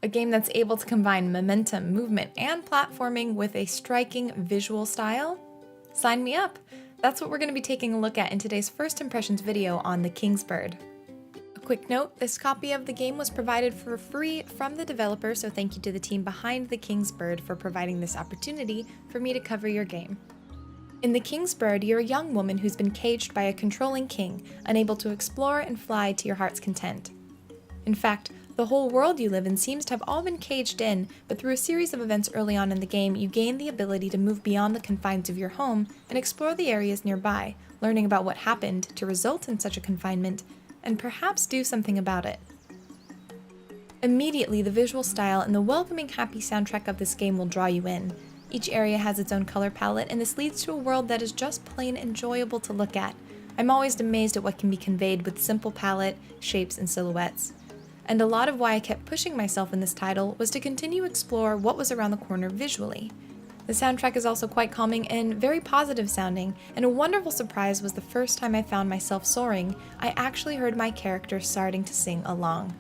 A game that's able to combine momentum, movement, and platforming with a striking visual style? Sign me up! That's what we're going to be taking a look at in today's first impressions video on The King's Bird. A quick note, this copy of the game was provided for free from the developer, so thank you to the team behind The King's Bird for providing this opportunity for me to cover your game. In The King's Bird, you're a young woman who's been caged by a controlling king, unable to explore and fly to your heart's content. In fact, the whole world you live in seems to have all been caged in, but through a series of events early on in the game, you gain the ability to move beyond the confines of your home and explore the areas nearby, learning about what happened to result in such a confinement, and perhaps do something about it. Immediately, the visual style and the welcoming, happy soundtrack of this game will draw you in. Each area has its own color palette, and this leads to a world that is just plain enjoyable to look at. I'm always amazed at what can be conveyed with simple palette, shapes, and silhouettes. And a lot of why I kept pushing myself in this title was to continue to explore what was around the corner visually. The soundtrack is also quite calming and very positive sounding, and a wonderful surprise was the first time I found myself soaring, I actually heard my character starting to sing along.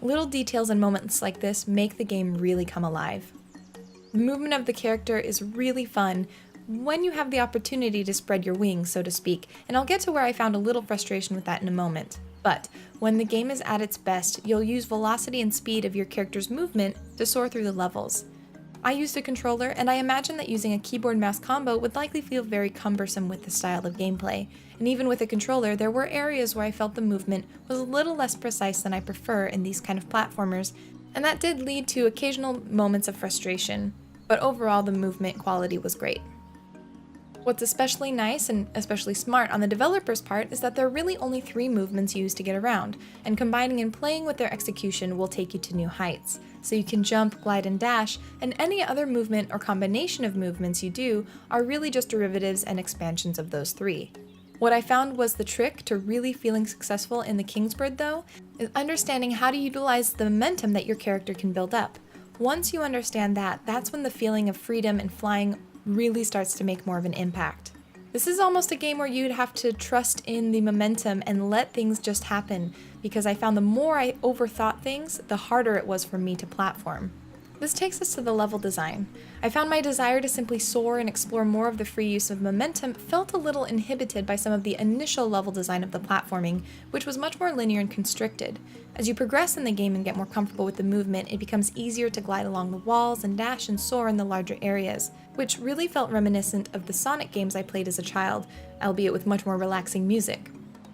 Little details and moments like this make the game really come alive. The movement of the character is really fun when you have the opportunity to spread your wings, so to speak, and I'll get to where I found a little frustration with that in a moment. But when the game is at its best, you'll use velocity and speed of your character's movement to soar through the levels. I used a controller, and I imagine that using a keyboard-mouse combo would likely feel very cumbersome with the style of gameplay, and even with a controller, there were areas where I felt the movement was a little less precise than I prefer in these kind of platformers, and that did lead to occasional moments of frustration, but overall the movement quality was great. What's especially nice and especially smart on the developer's part is that there are really only 3 movements used to get around, and combining and playing with their execution will take you to new heights. So you can jump, glide, and dash, and any other movement or combination of movements you do are really just derivatives and expansions of those 3. What I found was the trick to really feeling successful in the King's Bird, though, is understanding how to utilize the momentum that your character can build up. Once you understand that, that's when the feeling of freedom and flying really starts to make more of an impact. This is almost a game where you'd have to trust in the momentum and let things just happen, because I found the more I overthought things, the harder it was for me to platform. This takes us to the level design. I found my desire to simply soar and explore more of the free use of momentum felt a little inhibited by some of the initial level design of the platforming, which was much more linear and constricted. As you progress in the game and get more comfortable with the movement, it becomes easier to glide along the walls and dash and soar in the larger areas, which really felt reminiscent of the Sonic games I played as a child, albeit with much more relaxing music.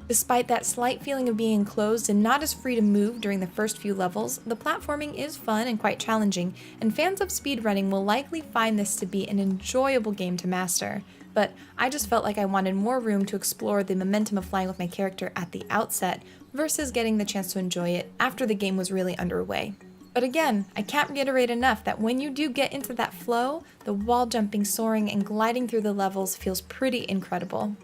Despite that slight feeling of being enclosed and not as free to move during the first few levels, the platforming is fun and quite challenging, and fans of speedrunning will likely find this to be an enjoyable game to master. But I just felt like I wanted more room to explore the momentum of flying with my character at the outset, versus getting the chance to enjoy it after the game was really underway. But again, I can't reiterate enough that when you do get into that flow, the wall jumping, soaring, and gliding through the levels feels pretty incredible.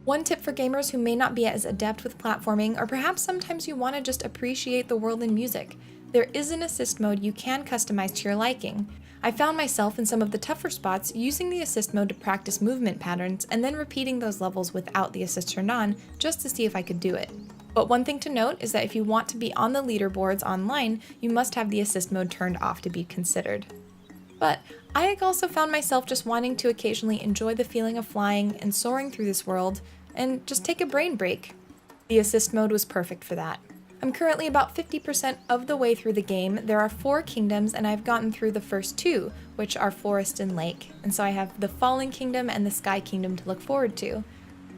One tip for gamers who may not be as adept with platforming, or perhaps sometimes you want to just appreciate the world in music, there is an assist mode you can customize to your liking. I found myself in some of the tougher spots using the assist mode to practice movement patterns and then repeating those levels without the assist turned on just to see if I could do it. But one thing to note is that if you want to be on the leaderboards online, you must have the assist mode turned off to be considered. But I also found myself just wanting to occasionally enjoy the feeling of flying and soaring through this world and just take a brain break. The assist mode was perfect for that. I'm currently about 50% of the way through the game. There are 4 kingdoms and I've gotten through the first 2, which are Forest and Lake, and so I have the Fallen Kingdom and the Sky Kingdom to look forward to.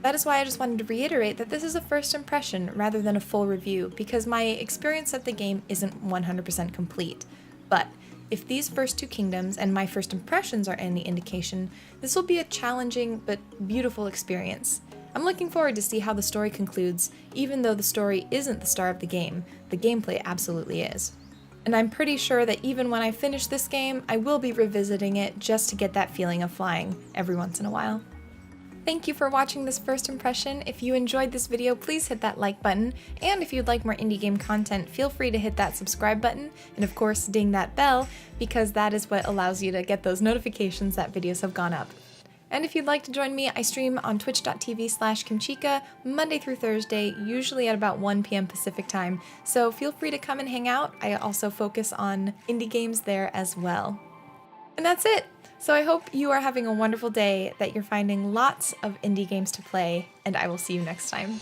That is why I just wanted to reiterate that this is a first impression rather than a full review, because my experience at the game isn't 100% complete. But if these first 2 kingdoms and my first impressions are any indication, this will be a challenging but beautiful experience. I'm looking forward to see how the story concludes, even though the story isn't the star of the game. The gameplay absolutely is. And I'm pretty sure that even when I finish this game, I will be revisiting it just to get that feeling of flying every once in a while. Thank you for watching this first impression. If you enjoyed this video, please hit that like button. And if you'd like more indie game content, feel free to hit that subscribe button. And of course, ding that bell, because that is what allows you to get those notifications that videos have gone up. And if you'd like to join me, I stream on twitch.tv/Kimchica Monday through Thursday, usually at about 1 p.m. Pacific time. So feel free to come and hang out. I also focus on indie games there as well. And that's it. So I hope you are having a wonderful day, that you're finding lots of indie games to play, and I will see you next time.